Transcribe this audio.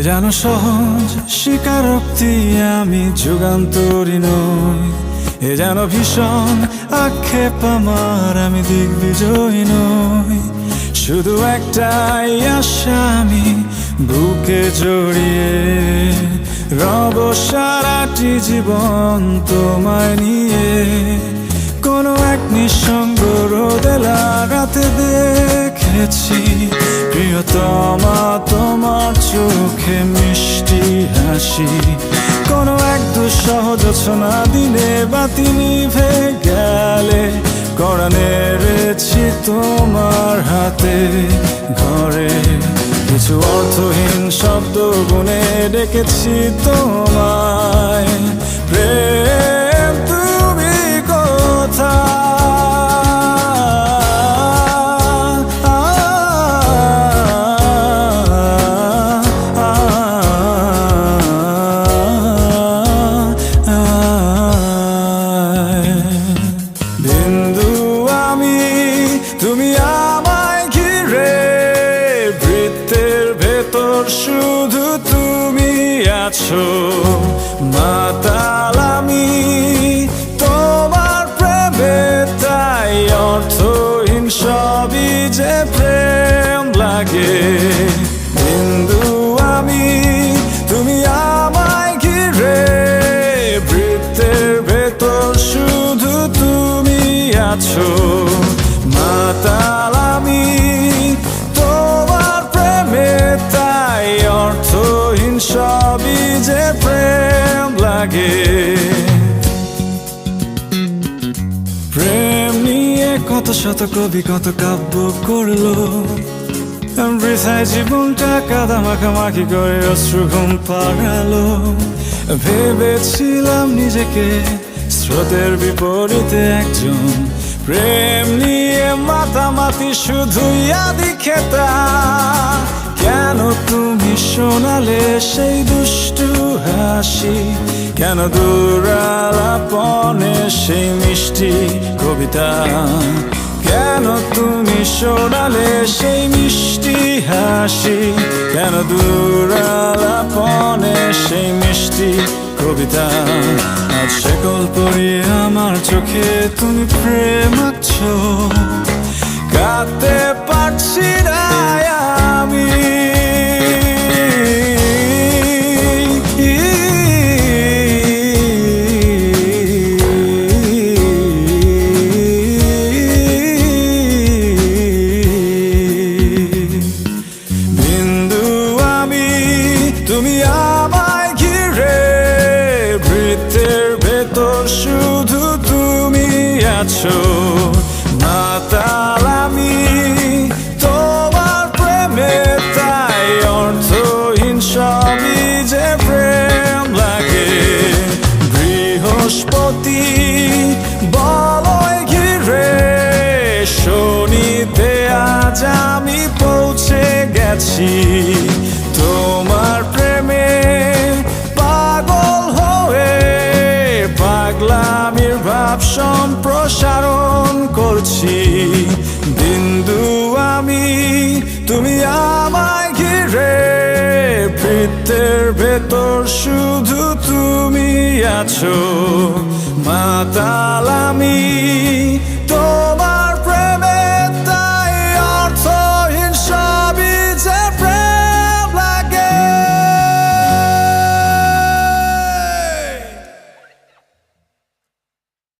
যেন সহজ স্বীকারোক্তি আমি যুগান্তরী নই, এ যেন ভীষণ আক্ষেপ আমার আমি দিগ্বিজয়ী নই। শুধু একটাই আশা আমি বুকে জড়িয়ে রব সারাটি জীবন তোমায় নিয়ে। কোনো এক নিঃসঙ্গ রোদে লাগাতে দেখেছি প্রিয়তমা তোমার চোখে মিষ্টি হাসি। কোনো এক দুঃসহ জোছনা দিনে বাতি নিভে গেলে কড়া নেড়েছি তোমার হাতে ঘরে। কিছু অর্থহীন শব্দ গুনে ডেকেছি তোমায়, প্রেম তুমি কোথায়? বিন্দু আমি, তুমি আমায় ঘিরে, বৃত্তের ভেতর শুধু তুমি আছো। মাতাল আমি তোমার প্রেমে, তাই অর্থহীন সবই যে প্রেম লাগে। বিন্দু আমি, তুমি আমায় ঘিরে, বৃত্তের ভেতর শুধু তুমি আছো। মাতাল আমি তোমার প্রেমে, তাই অর্থহীন সবই যে প্রেম লাগে। প্রেম নিয়ে কত শত কবি কত কাব্য করলো, বৃথায় জীবনটা কাদা মাখামাখি করে অশ্রু ঘুম পাড়ালো। ভেবেছিলাম নিজেকে স্রোতের বিপরীতে একজন, প্রেম নিয়ে মাতামাতি শুধুই আদি খেতা। কেন তুমি শোনালে সেই দুষ্টু হাসি, কেন দূরালাপনে সেই মিষ্টি কবিতা? কেন তুমি শোনালে সেই মিষ্টি হাসি, কেন দূরালাপনে সেই মিষ্টি কবিতা? আজ সকল পড়িয়ে আমার চোখে তুমি প্রেম আঁকছো, কাঁদতে পারছি না আমি। বিন্দু আমি, তুমি আমায় ঘিরে, বৃত্তের ভেতর শুধু তুমি আছো। মাতাল আমি তোমার প্রেমে, তাই অর্থহীন সবই যে প্রেম লাগে। বৃহস্পতি বলয় ঘিরে, শনিতে আজ আমি পৌঁছে গেছি। তোমার প্রেমে পাগল হয়ে পাগলামির ভাব সম্প্রসারণ করছি। বিন্দু আমি, তুমি আমায় ঘিরে, বৃত্তের ভেতর শুধু তুমি আছো। মাতাল আমি